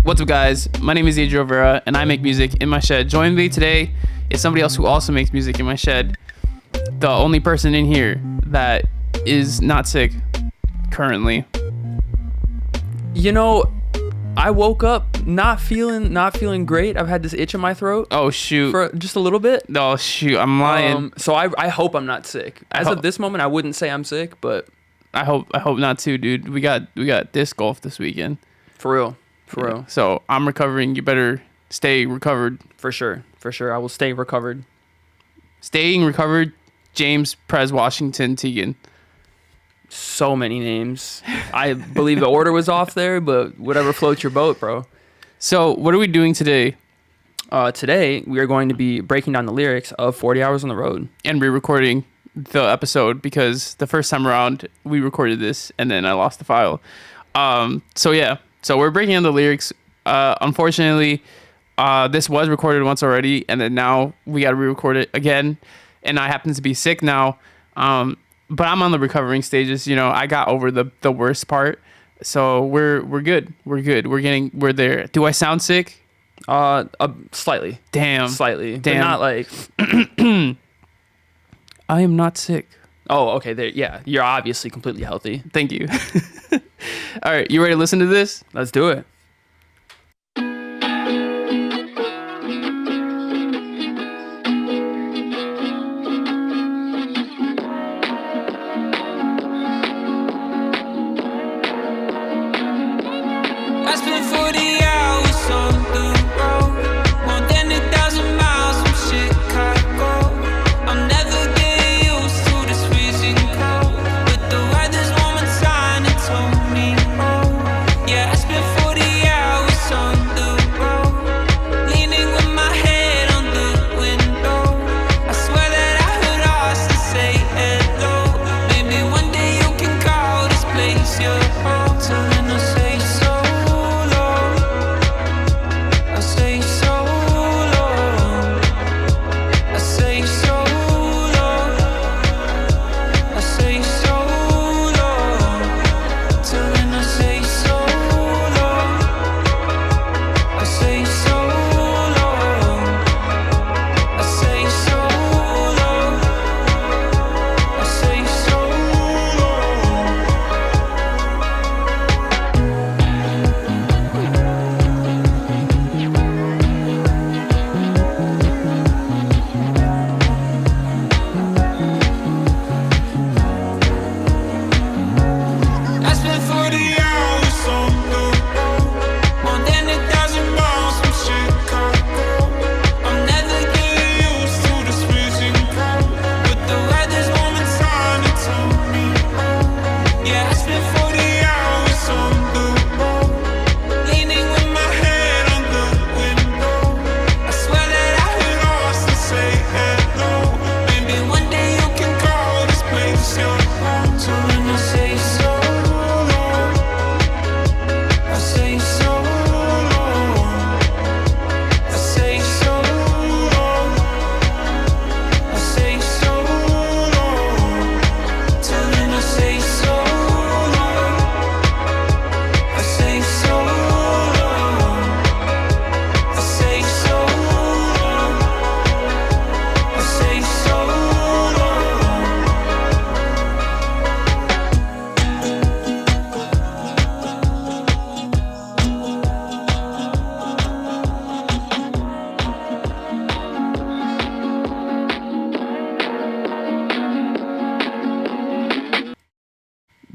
What's up, guys? My name is Adriel Rivera, and I make music in my shed. Joining me today is somebody else who also makes music in my shed. The only person in here that is not sick currently. You know, I woke up not feeling great. I've had this itch in my throat. Oh shoot! For just a little bit. Oh shoot! I'm lying. So I hope I'm not sick. As of this moment, I wouldn't say I'm sick, but I hope not too, dude. We got disc golf this weekend. For real. So I'm recovering. You better stay recovered. For sure. I will stay recovered. Staying recovered. James Pres Washington Teagan. So many names. I believe the order was off there, but whatever floats your boat, bro. So what are we doing today? Today we are going to be breaking down the lyrics of 40 Hours on the Road and re-recording the episode because the first time around we recorded this and then I lost the file. So we're breaking down the lyrics. Unfortunately, this was recorded once already, and then now we got to re-record it again. And I happen to be sick now, but I'm on the recovering stages. You know, I got over the worst part, so we're good. We're there. Do I sound sick? Slightly. Damn. Slightly. Damn. But not like. I am not sick. Oh, okay. There. Yeah, you're obviously completely healthy. Thank you. All right, you ready to listen to this? Let's do it. I spent 40 hours on the road, more than 1,000 miles from Chicago. I'm never getting used to this freezing cold, but the weather's warm inside and told me, oh, yeah. I spent 40 hours on the road, leaning with my head on the window. I swear that I heard Austin say hello. Maybe one day you can call this place your home. So then I'll say so.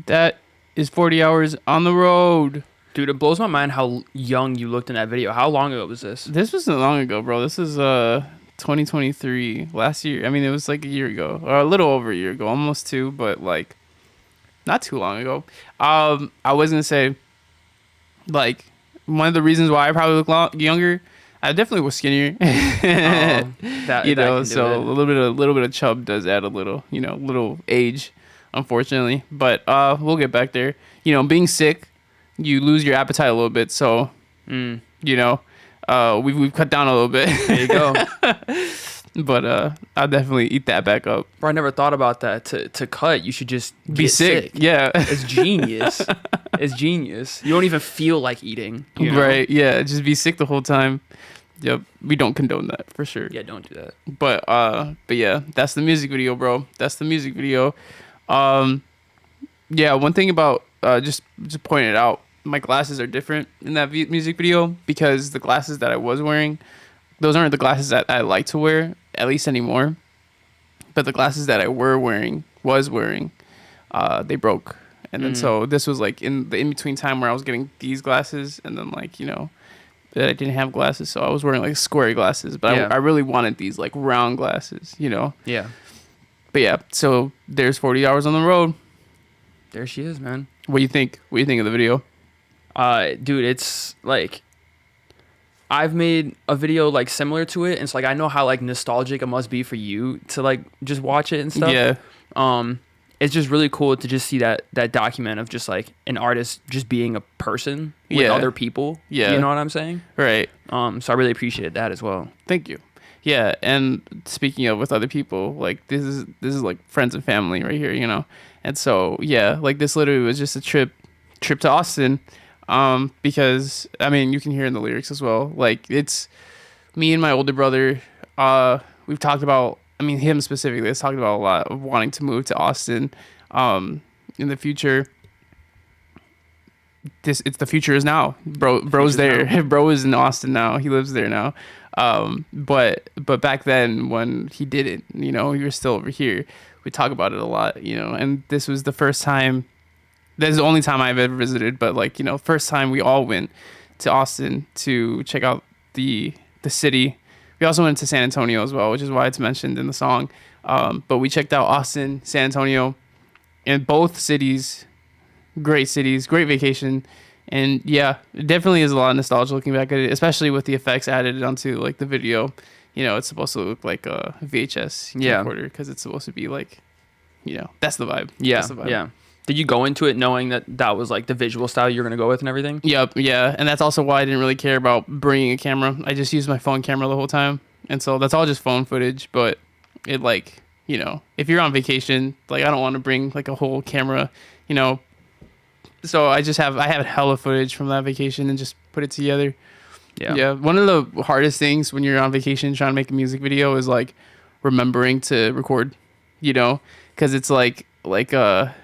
That is 40 hours on the road. Dude, it blows my mind how young you looked in that video. How long ago was this? This wasn't long ago, bro. This is 2023, last year. I mean, it was like a year ago, or a little over a year ago, almost two, but like not too long ago. I was gonna say, like, one of the reasons why I probably look younger, I definitely was skinnier. So a little bit of chub does add a little, little age, unfortunately. But we'll get back there. You know, being sick, you lose your appetite a little bit. So, we've cut down a little bit. There you go. But I'll definitely eat that back up. Bro, I never thought about that. To cut, you should just be sick. Yeah. It's genius. It's genius. You don't even feel like eating. You know? Right? Yeah, just be sick the whole time. Yep, we don't condone that for sure. Yeah, don't do that. But yeah, that's the music video, bro. That's the music video. Yeah, one thing about just pointing it out, my glasses are different in that music video because the glasses that I was wearing, those aren't the glasses that I like to wear, at least anymore. But the glasses that I was wearing, they broke. And then so this was like in the in-between time where I was getting these glasses and then like, you know, that I didn't have glasses. So I was wearing like square glasses, but Yeah. I really wanted these like round glasses, you know? Yeah. But yeah, so there's 40 hours on the road. There she is, man. What do you think? What do you think of the video? Dude, it's like I've made a video like similar to it, and it's like I know how like nostalgic it must be for you to like just watch it and stuff. Yeah. It's just really cool to just see that document of just like an artist just being a person with Yeah. other people. Yeah. You know what I'm saying? Right. So I really appreciated that as well. Thank you. Yeah, and speaking of with other people, like this is like friends and family right here, you know. And so yeah, like this literally was just a trip to Austin, because I mean you can hear in the lyrics as well. Like it's me and my older brother. We've talked about, I mean him specifically has talked about a lot of wanting to move to Austin, in the future. The future is now. Bro's there. now. Bro is in Austin now. He lives there now. But back then when he did it, you know, he was still over here. We talk about it a lot, you know, and this was the first time. This is the only time I've ever visited, but like, you know, first time we all went to Austin to check out the city. We also went to San Antonio as well, which is why it's mentioned in the song. But we checked out Austin, San Antonio, and both cities, great vacation. And yeah, it definitely is a lot of nostalgia looking back at it, especially with the effects added onto like the video. You know, it's supposed to look like a VHS camcorder because it's supposed to be like, you know, that's the vibe. Yeah. That's the vibe. Yeah. Did you go into it knowing that was like the visual style you're gonna go with and everything? Yep, yeah, and that's also why I didn't really care about bringing a camera. I just used my phone camera the whole time, and so that's all just phone footage. But it, like, you know, if you're on vacation, like I don't want to bring like a whole camera, you know. So I have hella footage from that vacation and just put it together. Yeah. One of the hardest things when you're on vacation trying to make a music video is like remembering to record, you know, because it's like a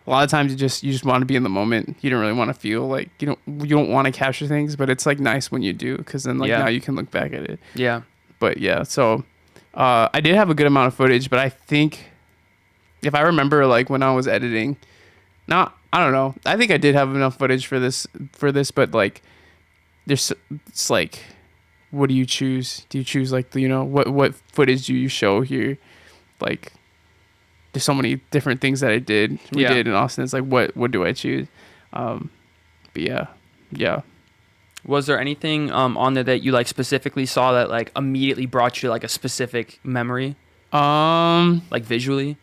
lot of times you just want to be in the moment. You don't really want to feel like you don't want to capture things, but it's like nice when you do because then like now you can look back at it. Yeah. But yeah, so I did have a good amount of footage, but I think if I remember like when I was editing, I don't know. I think I did have enough footage for this, but like it's like, what do you choose? Do you choose like you know what footage do you show here? Like there's so many different things that we did in Austin. It's like what do I choose? But yeah. Was there anything on there that you like specifically saw that like immediately brought you like a specific memory? Like visually?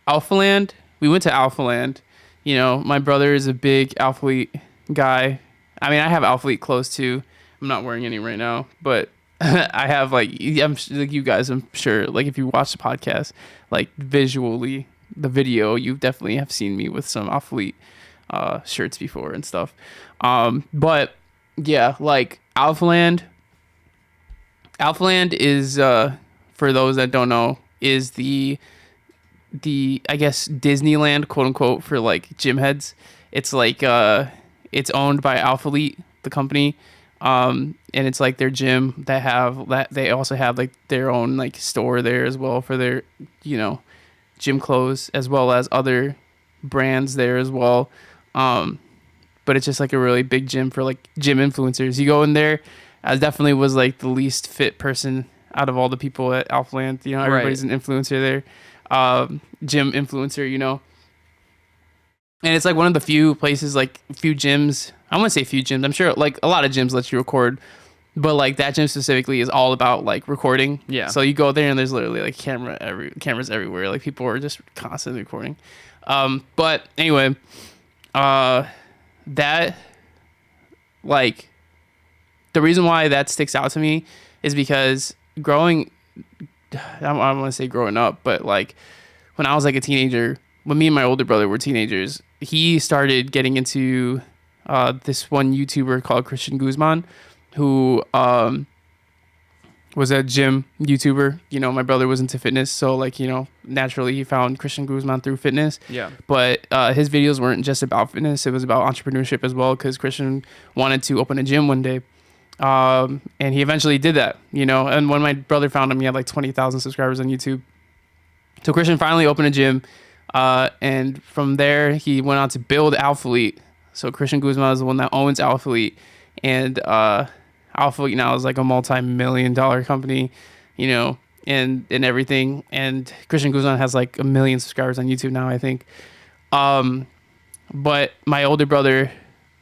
Alphaland. We went to Alphaland. You know, my brother is a big Alphalete guy. I mean, I have Alphalete clothes too. I'm not wearing any right now, but I have like you guys. I'm sure like if you watch the podcast, like visually the video, you definitely have seen me with some Alphalete shirts before and stuff. But yeah, like Alphaland is for those that don't know is the I guess Disneyland quote unquote for like gym heads. It's like it's owned by Alphalete, the company. And it's like their gym that they also have like their own like store there as well for their, you know, gym clothes as well as other brands there as well. But it's just like a really big gym for like gym influencers. You go in there, I definitely was like the least fit person out of all the people at Alphaland. You know, everybody's an influencer there. Gym influencer, you know. And it's like one of the few places, like few gyms. I wouldn't say few gyms. I'm sure like a lot of gyms let you record, but like that gym specifically is all about like recording. Yeah. So you go there and there's literally like cameras everywhere. Like people are just constantly recording. But anyway, that like the reason why that sticks out to me is because I don't want to say growing up, but like when I was like a teenager, when me and my older brother were teenagers, he started getting into this one YouTuber called Christian Guzman, who was a gym YouTuber. You know, my brother was into fitness, so like, you know, naturally he found Christian Guzman through fitness. Yeah. But his videos weren't just about fitness; it was about entrepreneurship as well. Because Christian wanted to open a gym one day, and he eventually did that. You know, and when my brother found him, he had like 20,000 subscribers on YouTube. So Christian finally opened a gym, and from there he went on to build Alphalete. So Christian Guzman is the one that owns Alphalete, and Alphalete now is like a multi-million-dollar company, you know, and everything. And Christian Guzman has like 1 million subscribers on YouTube now, I think. But my older brother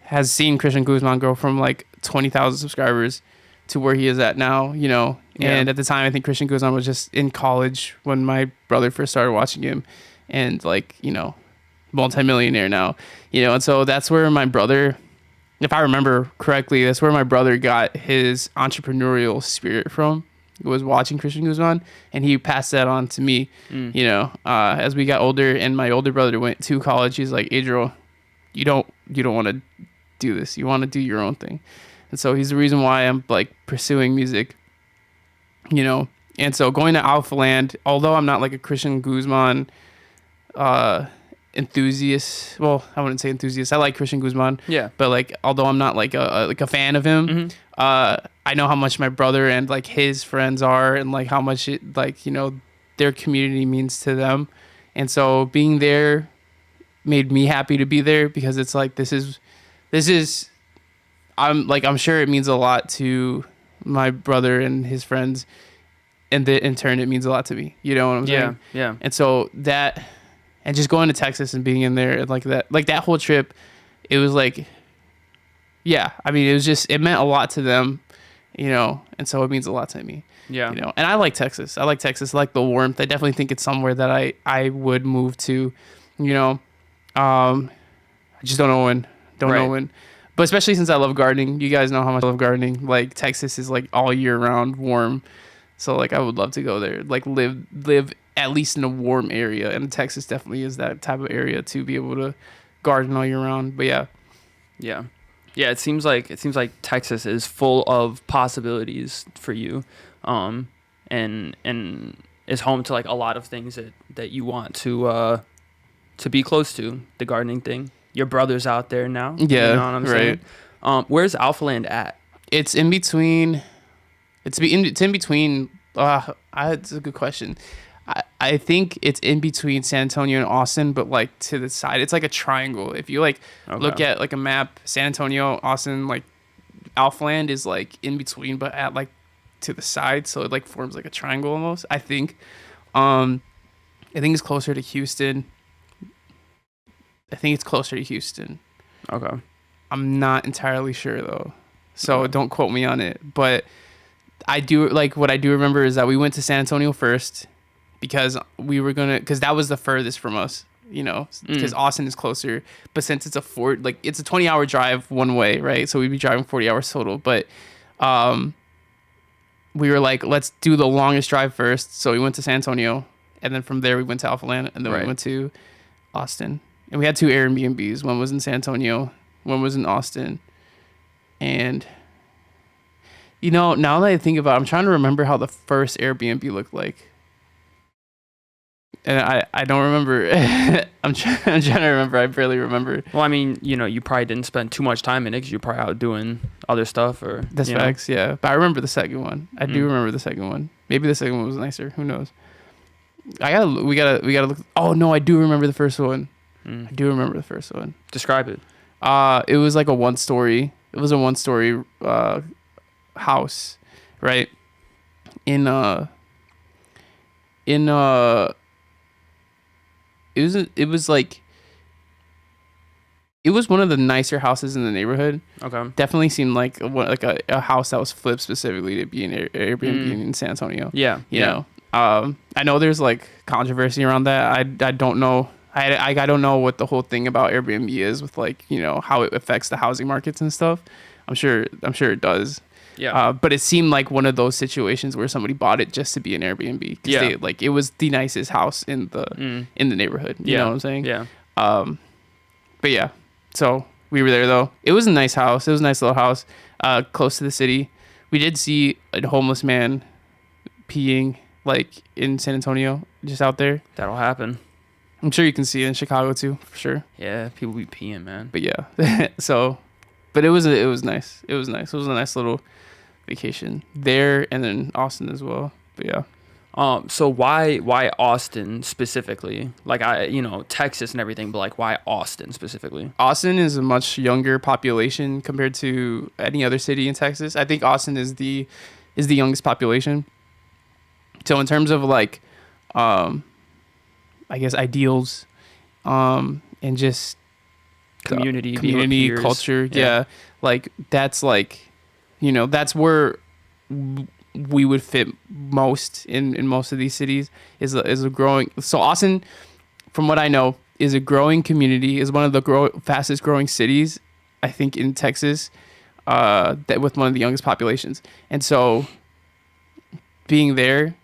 has seen Christian Guzman go from like 20,000 subscribers to where he is at now, you know. Yeah. And at the time, I think Christian Guzman was just in college when my brother first started watching him, and like, you know, multi-millionaire now, you know. And so that's where my brother, if I remember correctly, that's where my brother got his entrepreneurial spirit from. He was watching Christian Guzman, and he passed that on to me. You know, as we got older, and my older brother went to college. He's like, Adriel, you don't want to do this. You want to do your own thing. And so he's the reason why I'm like pursuing music, you know. And so going to Alpha Land, although I'm not like a Christian Guzman enthusiast, well, I wouldn't say enthusiast. I like Christian Guzman. Yeah. But like, although I'm not like a fan of him, I know how much my brother and like his friends are, and like how much it, like, you know, their community means to them. And so being there made me happy to be there, because it's like, this is I'm sure it means a lot to my brother and his friends, and in turn it means a lot to me. You know what I'm saying? Yeah. And so that, and just going to Texas and being in there and like that whole trip, it was like, yeah, I mean, it meant a lot to them, you know, and so it means a lot to me. Yeah. You know, and I like Texas. I like the warmth. I definitely think it's somewhere that I would move to, you know. I just don't know when. Know when. But especially since I love gardening. You guys know how much I love gardening. Like, Texas is like all year round warm. So like, I would love to go there. Like, live at least in a warm area. And Texas definitely is that type of area to be able to garden all year round. But yeah. Yeah. Yeah, it seems like Texas is full of possibilities for you. And is home to like a lot of things that you want to be close to. The gardening thing. Your brother's out there now. Yeah, you know what I'm saying? Where's Alpha Land at? It's in between. It's in between. It's a good question. I think it's in between San Antonio and Austin, but like to the side. It's like a triangle. If you like look at like a map, San Antonio, Austin, like Alpha Land is like in between, but at like to the side, so it like forms like a triangle almost. I think. I think it's closer to Houston. Okay. I'm not entirely sure though, so don't quote me on it. But I do like, what I do remember is that we went to San Antonio first, because because that was the furthest from us, you know, because Austin is closer. But since it's a 20-hour drive one way, right? So we'd be driving 40 hours total. But we were like, let's do the longest drive first. So we went to San Antonio, and then from there we went to Alpha Land, and then we went to Austin. And we had 2 Airbnbs. One was in San Antonio, one was in Austin. And, you know, now that I think about it, I'm trying to remember how the first Airbnb looked like. And I don't remember. I'm trying to remember. I barely remember. Well, I mean, you know, you probably didn't spend too much time in it because you're probably out doing other stuff. That's facts, yeah. But I remember the second one. I do remember the second one. Maybe the second one was nicer. Who knows? We gotta look. Oh, no, I do remember the first one. I do remember the first one. Describe it. It was like a one-story. It was a one-story house, right? It was one of the nicer houses in the neighborhood. Okay. Definitely seemed like a house that was flipped specifically to be an Airbnb in San Antonio. Yeah. You know. I know there's like controversy around that. I don't know. I don't know what the whole thing about Airbnb is with, like, you know, how it affects the housing markets and stuff. I'm sure it does. Yeah. But it seemed like one of those situations where somebody bought it just to be an Airbnb. 'Cause Yeah. they, like, it was the nicest house in the neighborhood. You Yeah. know what I'm saying? Yeah. But yeah, so we were there though. It was a nice house. It was a nice little house, close to the city. We did see a homeless man peeing like in San Antonio, just out there. That'll happen. I'm sure you can see it in Chicago too, for sure. Yeah, people be peeing, man. But yeah, so, but it was nice. It was nice. It was a nice little vacation there, and then Austin as well. But yeah. So why Austin specifically? Like Texas and everything, but like why Austin specifically? Austin is a much younger population compared to any other city in Texas. I think Austin is the youngest population. So in terms of like, I guess ideals, and just Community peers. culture, yeah, like that's like, that's where we would fit most in most of these cities is a growing. So Austin, from what I know, is a growing community, is one of the fastest growing cities, I think, in Texas, that with one of the youngest populations. And so being there,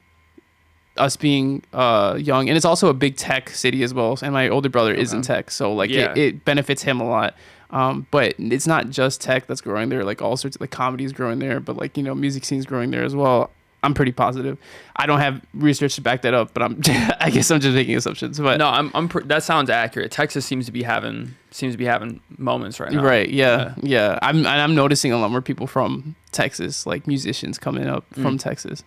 us being young, and it's also a big tech city as well, and my older brother is in tech, so like it benefits him a lot. But it's not just tech that's growing there, like all sorts of, like, comedy is growing there, but like, music scene's growing there as well. I'm pretty positive. I don't have research to back that up, but I guess I'm just making assumptions. But no, that sounds accurate. Texas seems to be having moments right now. Right. Yeah. I'm noticing a lot more people from Texas, like musicians coming up from Texas.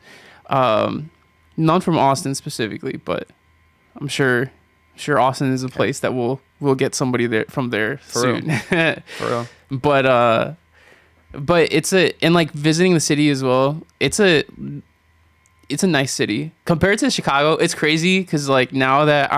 None from Austin specifically, but I'm sure Austin is a place that we'll get somebody there from there For soon. For real. But it's and like visiting the city as well. It's a nice city compared to Chicago. It's crazy because like now that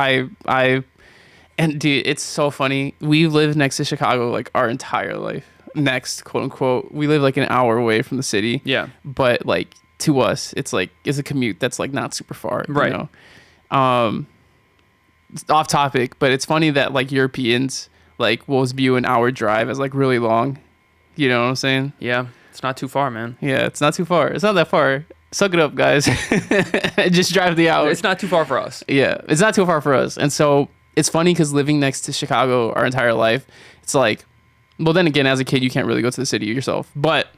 and dude, it's so funny. We've lived next to Chicago like our entire life. Next, quote unquote, we live like an hour away from the city. Yeah. But like to us, it's a commute that's like not super far. Right. It's off topic, but it's funny that like Europeans like will view an hour drive as like really long. You know what I'm saying? Yeah. It's not too far, man. Yeah, it's not too far. It's not that far. Suck it up, guys. Just drive the hour. It's not too far for us. Yeah, it's not too far for us. And so it's funny because living next to Chicago our entire life, it's like, well, then again, as a kid, you can't really go to the city yourself. But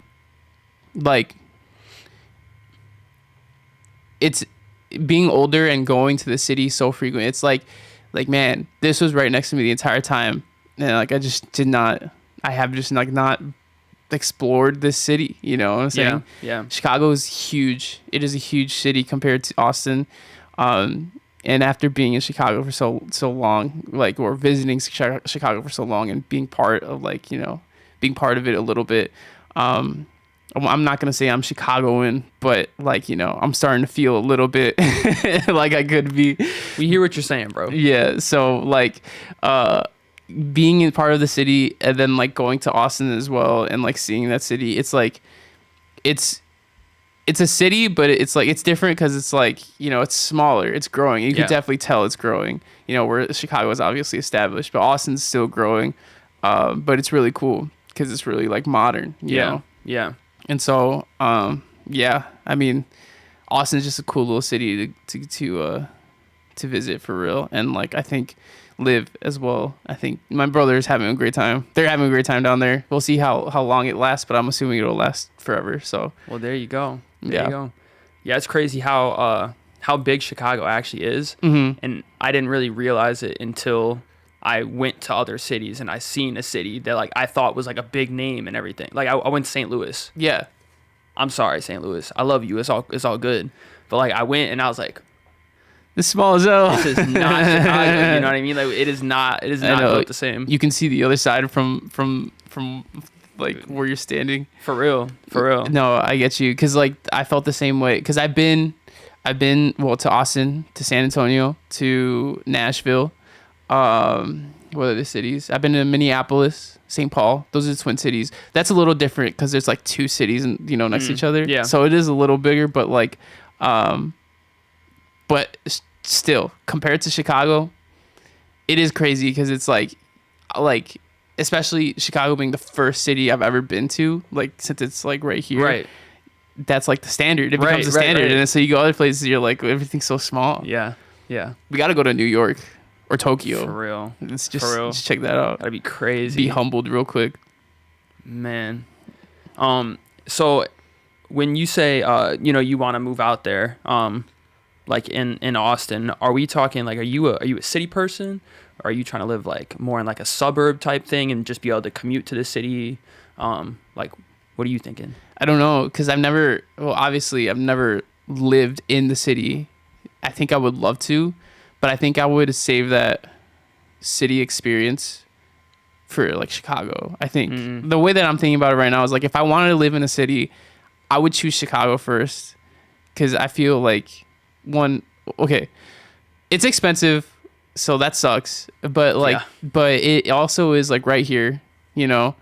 like, it's being older and going to the city so frequent. It's like, man, this was right next to me the entire time. And like, I have just like not explored this city, you know what I'm saying? Yeah. Chicago is huge. It is a huge city compared to Austin. And after being in Chicago for so long, like, or visiting Chicago for so long and being part of like, being part of it a little bit, I'm not going to say I'm Chicagoan, but like, I'm starting to feel a little bit like I could be. We hear what you're saying, bro. Yeah. So like, being in part of the city and then like going to Austin as well and like seeing that city, it's like, it's a city, but it's like, it's different because it's like, it's smaller, it's growing. You can definitely tell it's growing, where Chicago is obviously established, but Austin's still growing. But it's really cool because it's really like modern, you know? Yeah. And so, yeah, I mean, Austin's just a cool little city to visit for real. And like, I think live as well. I think my brother's having a great time. They're having a great time down there. We'll see how long it lasts, but I'm assuming it'll last forever. So, well, there you go. There you go. Yeah, it's crazy how big Chicago actually is. Mm-hmm. And I didn't really realize it until I went to other cities and I seen a city that like I thought was like a big name and everything. Like I went to St. Louis. Yeah. I'm sorry, St. Louis. I love you. It's all good. But like I went and I was like, it's small as hell. this is not Chicago. You know what I mean? Like it is not built the same. You can see the other side from like where you're standing. For real. No, I get you. Cause like I felt the same way. Cause I've been well to Austin, to San Antonio, to Nashville. What are the cities? I've been to Minneapolis, St. Paul. Those are the Twin Cities. That's a little different because there's like two cities and next to each other. Yeah. So it is a little bigger, but like, but still compared to Chicago, it is crazy because it's like especially Chicago being the first city I've ever been to, like since it's like right here. Right. That's like the standard. It Right, becomes the right, standard, right. and then so you go other places, you're like everything's so small. Yeah. Yeah. We got to go to New York or Tokyo. For real. Let's For real. just check that out. That'd be crazy. Be humbled real quick. Man. So when you say you want to move out there, like in Austin, are we talking like are you a city person? Or are you trying to live like more in like a suburb type thing and just be able to commute to the city? Like what are you thinking? I don't know, because obviously I've never lived in the city. I think I would love to, but I think I would save that city experience for like Chicago. I think the way that I'm thinking about it right now is like if I wanted to live in a city, I would choose Chicago first, because I feel like it's expensive, so that sucks. But but it also is like right here, and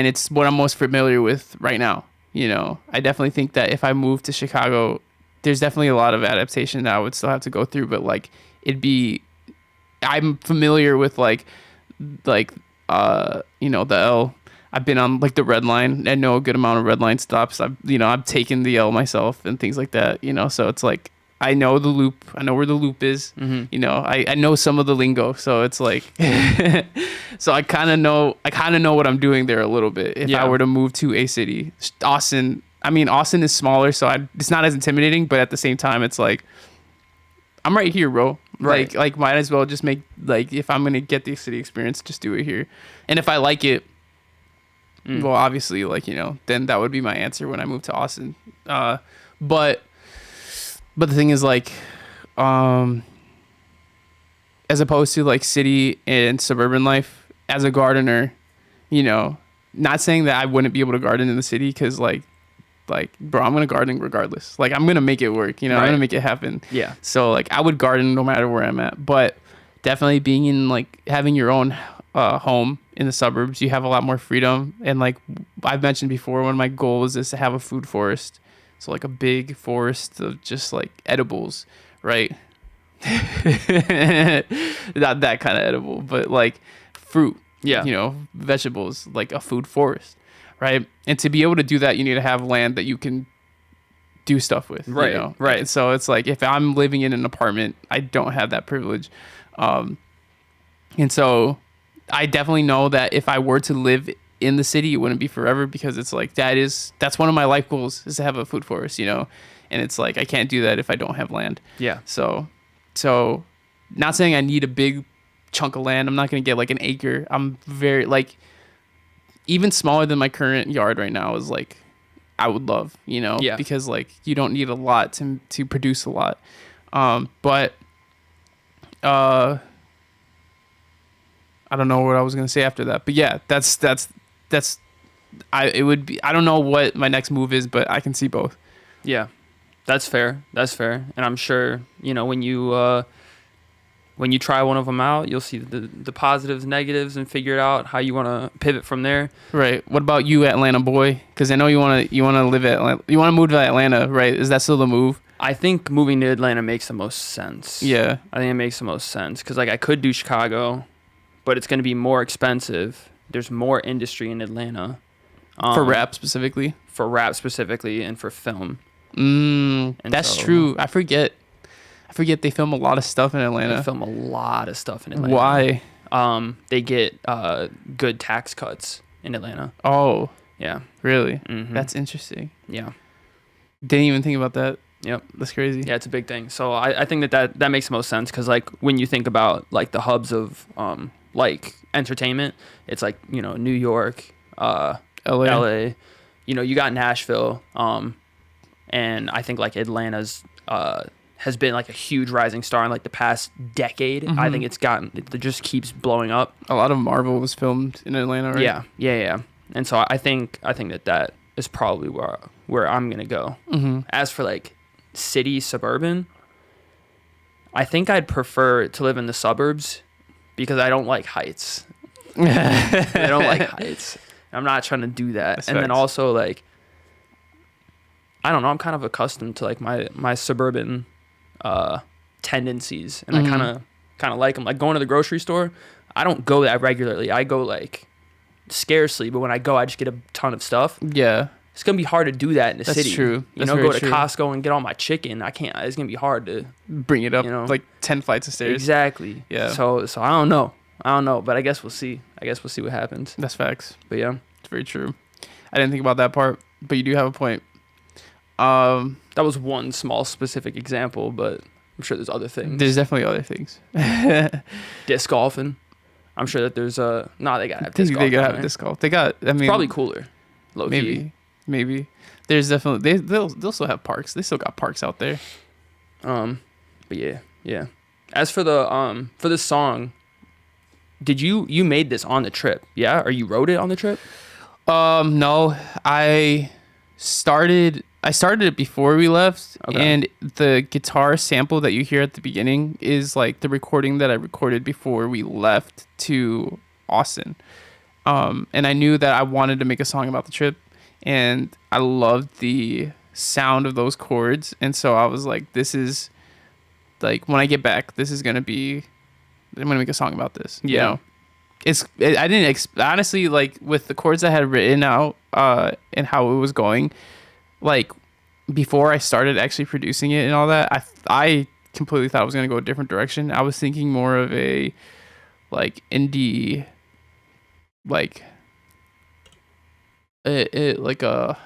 it's what I'm most familiar with right now. I definitely think that if I moved to Chicago, there's definitely a lot of adaptation that I would still have to go through, but like I'm familiar with the L. I've been on like the red line. I know a good amount of red line stops. I've taken the L myself and things like that, so it's like I know the loop. I know where the loop is. I know some of the lingo, so it's like so I kind of know what I'm doing there a little bit if I were to move to a city. Austin is smaller, so it's not as intimidating, but at the same time it's like I'm right here, bro. Right. Like might as well just make, like, if I'm gonna get the city experience, just do it here. And if I like it, well, obviously, like, then that would be my answer when I move to Austin. But the thing is, like, as opposed to like city and suburban life, as a gardener, not saying that I wouldn't be able to garden in the city, because like bro, I'm gonna garden regardless. Like, I'm gonna make it work, I'm gonna make it happen. Yeah. So like I would garden no matter where I'm at. But definitely being in, like, having your own home in the suburbs, you have a lot more freedom. And like I've mentioned before, one of my goals is to have a food forest. So like a big forest of just like edibles, right? Not that kind of edible, but like fruit, vegetables, like a food forest, right? And to be able to do that, you need to have land that you can do stuff with, right? And so it's like, if I'm living in an apartment, I don't have that privilege. And so I definitely know that if I were to live in the city, it wouldn't be forever, because it's like that's one of my life goals, is to have a food forest, and it's like I can't do that if I don't have land. Yeah. So not saying I need a big chunk of land. I'm not going to get like an acre. I'm very, like, even smaller than my current yard right now is like I would love, Yeah. because like you don't need a lot to produce a lot. But I don't know what I was going to say after that. But yeah, it would be, I don't know what my next move is, but I can see both. Yeah. That's fair. And I'm sure, when you try one of them out, you'll see the positives, negatives, and figure out how you want to pivot from there. Right. What about you, Atlanta boy? Because I know you want to live at Atlanta. You want to move to Atlanta, right? Is that still the move? I think moving to Atlanta makes the most sense. Yeah. I think it makes the most sense because, like, I could do Chicago, but it's going to be more expensive. There's more industry in Atlanta. For rap specifically? For rap specifically, and for film. That's true. I forget they film a lot of stuff in Atlanta. They film a lot of stuff in Atlanta. Why? They get good tax cuts in Atlanta. Oh. Yeah. Really? Mm-hmm. That's interesting. Yeah. Didn't even think about that. Yep. That's crazy. Yeah, it's a big thing. So I think that makes the most sense because, like, when you think about, like, the hubs of, like, entertainment, it's, like, New York, LA. You got Nashville, and I think, like, Atlanta's has been, like, a huge rising star in, like, the past decade. Mm-hmm. I think it just keeps blowing up. A lot of Marvel was filmed in Atlanta, right? Yeah. And so I think that is probably where I'm gonna go. Mm-hmm. As for, like, city suburban, I think I'd prefer to live in the suburbs because I don't like heights. I don't like heights. I'm not trying to do that. That's and then facts. also, like, I don't know, I'm kind of accustomed to, like, my suburban tendencies, and I kind of like them. Like, going to the grocery store, I don't go that regularly. I go like scarcely, but when I go, I just get a ton of stuff. Yeah. It's gonna be hard to do that in the That's city. true. You That's know, very go to true. Costco and get all my chicken. I can't. It's gonna be hard to. Bring it up, You know? like 10 flights of stairs. Exactly. Yeah. So I don't know. But I guess we'll see. What happens. That's facts. But yeah, It's very true. I didn't think about that part, but you do have a point. that was one small specific example, but I'm sure there's other things. There's definitely other things. Disc golfing. I'm sure that there's a. No, they gotta have They disc golf. gotta down have there. disc golf. They got. I mean, Probably cooler. Low key. maybe. There's definitely they'll still have parks. They still got parks out there. But yeah. As for the song, did you made this on the trip? Yeah, or you wrote it on the trip? No, I started it before we left, Okay. and the guitar sample that you hear at the beginning is like the recording that I recorded before we left to Austin. And I knew that I wanted to make a song about the trip, and I loved the sound of those chords, and so I was like, this is like, when I get back, I'm gonna make a song about this. You Yeah. know? I didn't honestly, like, with the chords I had written out and how it was going, like, before I started actually producing it and all that, I completely thought I was gonna go a different direction. I was thinking more of a like indie, like like a,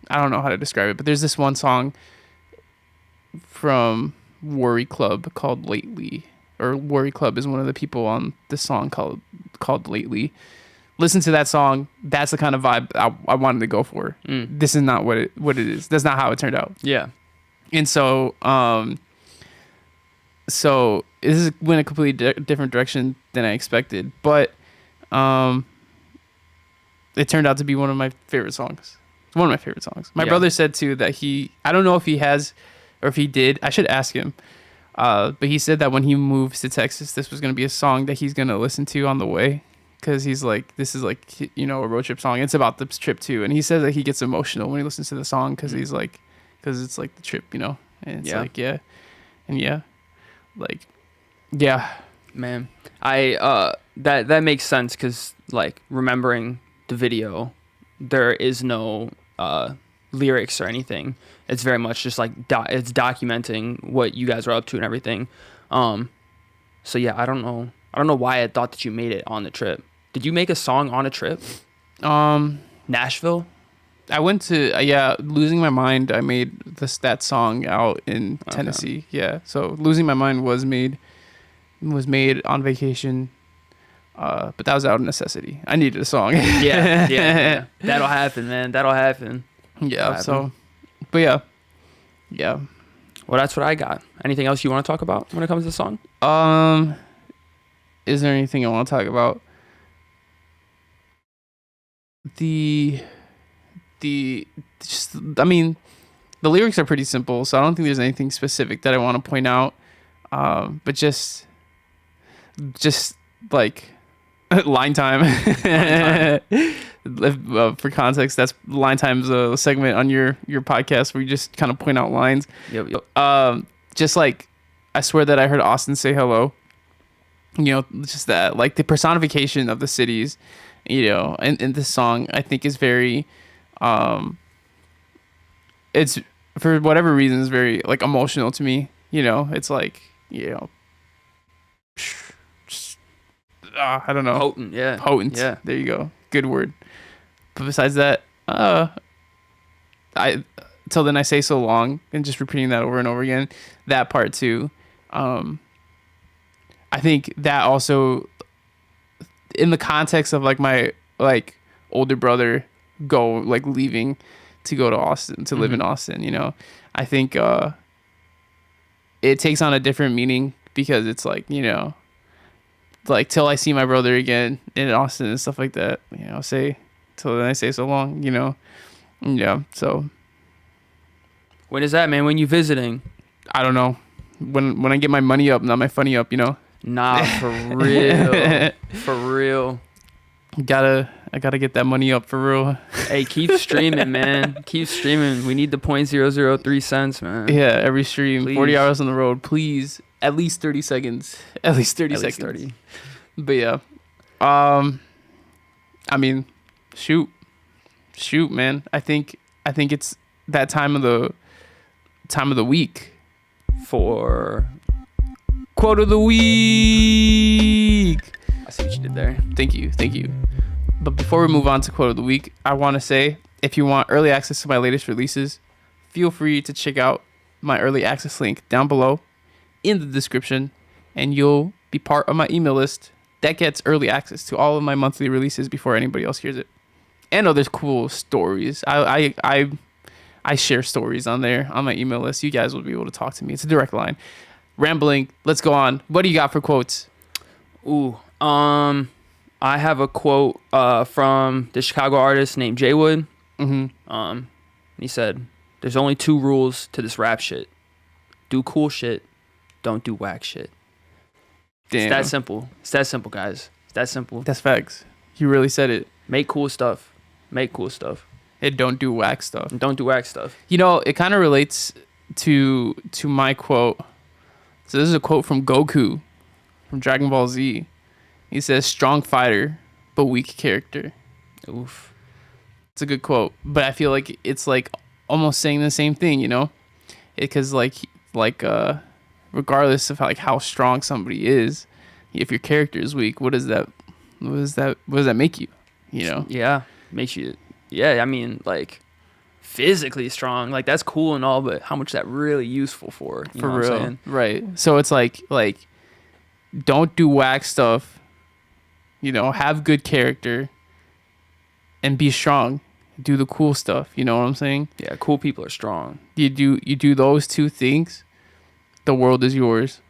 I don't know how to describe it, but there's this one song from Worry Club called Lately, or Worry Club is one of the people on this song called Lately. Listen to that song. That's the kind of vibe I wanted to go for. This is not what it is. That's not how it turned out. Yeah. And so this went a completely different direction than I expected, but it turned out to be one of my favorite songs. One of my favorite songs. My Yeah. brother said too that I don't know if he has or if he did. I should ask him. But he said that when he moves to Texas, this was going to be a song that he's going to listen to on the way, because he's like, this is like, you know, a road trip song. It's about the trip too, and he says that he gets emotional when he listens to the song because he's like, because it's like the trip, you know, and it's like Man, I that makes sense, because like, remembering the video, there is no lyrics or anything. It's very much just like it's documenting what you guys are up to and everything. So yeah, I don't know why I thought that you made it on the trip. Did you make a song on a trip? Nashville? I went to Losing My Mind. I made that song out in Tennessee. Yeah, so Losing My Mind was made on vacation. But that was out of necessity. I needed a song. Yeah. That'll happen, man. That'll happen. Yeah. So, but yeah. Well, that's what I got. Anything else you want to talk about when it comes to the song? Is there anything I want to talk about? I mean, the lyrics are pretty simple, so I don't think there's anything specific that I want to point out. But just like line time. For context, that's line time's a segment on your podcast where you just kind of point out lines. Yep. Just like, I swear that I heard Austin say hello. You know, just that, like, the personification of the cities, you know, and this song I think is very, it's, for whatever reason, is very like emotional to me. You know, it's like, you know, I don't know. Potent, yeah. Potent. Yeah. There you go. Good word. But besides that, till then I say so long, and just repeating that over and over again. That part too. I think that also, in the context of like my like older brother leaving to go to Austin to live in Austin, you know, I think it takes on a different meaning, because it's like, you know, like, till I see my brother again in Austin and stuff like that, you know, till then I say so long, you know. Yeah, so When is that, man? When you visiting? I don't know, when I get my money up, not my funny up, you know. Nah, for real. For real. I gotta get that money up for real. Hey, keep streaming, man. Keep streaming. We need the 0.003 cents, man. Yeah, every stream, Please. 40 hours on the road, please. At least 30 seconds. At least 30 At least seconds. 30. But yeah, um, I mean, shoot, man. I think it's that time of the week. For Quote of the week. I see what you did there. Thank you. But before we move on to quote of the week, I want to say, if you want early access to my latest releases, feel free to check out my early access link down below in the description, and you'll be part of my email list that gets early access to all of my monthly releases before anybody else hears it. And there's cool stories. I share stories on there on my email list. You guys will be able to talk to me. It's a direct line. Rambling. Let's go on. What do you got for quotes? Ooh, I have a quote from the Chicago artist named Jay Wood. He said, "There's only 2 rules to this rap shit: do cool shit, don't do whack shit." Damn. It's that simple. It's that simple, guys. It's that simple. That's facts. You really said it. Make cool stuff. Make cool stuff. And don't do whack stuff. And don't do whack stuff. You know, it kind of relates to my quote. So this is a quote from Goku from Dragon Ball Z. He says, "Strong fighter, but weak character." Oof. It's a good quote, but I feel like it's like almost saying the same thing, you know? Because regardless of how strong somebody is, if your character is weak, what does that make you? You know? Yeah. Makes you, yeah, I mean, like, physically strong. Like, that's cool and all, but how much is that really useful for? You For know what I'm real. saying? Right. So it's like don't do whack stuff, you know, have good character and be strong. Do the cool stuff, you know what I'm saying? Yeah, cool people are strong. You do those 2 things, the world is yours.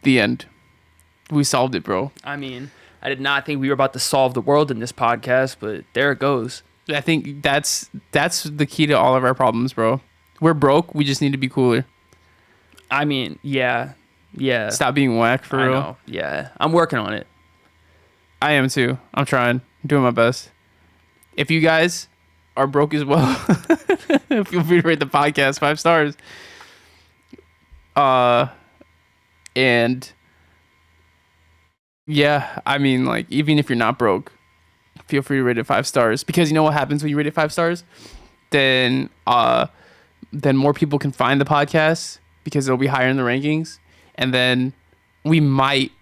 The end. We solved it, bro. I mean, I did not think we were about to solve the world in this podcast, but there it goes. I think that's the key to all of our problems, bro. We're broke. We just need to be cooler. I mean, yeah. Stop being whack for I real. know. Yeah, I'm working on it. I am too. I'm trying. I'm doing my best. If you guys are broke as well, feel free to rate the podcast 5 stars. And yeah, I mean, like, even if you're not broke, feel free to rate it 5 stars, because you know what happens when you rate it 5 stars? Then more people can find the podcast because it'll be higher in the rankings, and then we might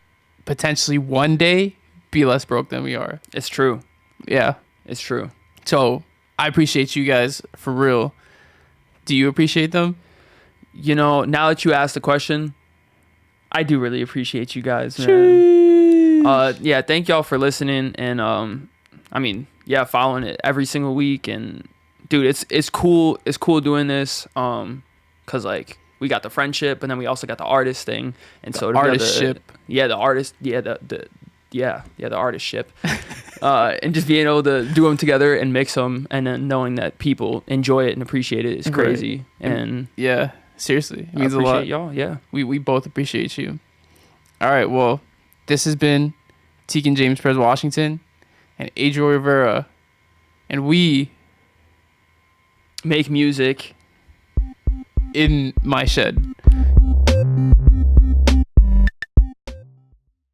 potentially one day be less broke than we are. It's true. Yeah. It's true. So I appreciate you guys for real. Do you appreciate them? You know, now that you asked the question, I do really appreciate you guys, man. Yeah, thank y'all for listening, and I mean, yeah, following it every single week, and dude, it's cool doing this, cause like we got the friendship, and then we also got the artist thing, and so the artistship. The artist ship, and just being able to do them together and mix them, and then knowing that people enjoy it and appreciate it is crazy. Right. And yeah, seriously, it means I a lot. appreciate y'all. Yeah, we both appreciate you. All right, well, this has been Tegan James Pres Washington and Adriel Rivera, and we make music in my shed.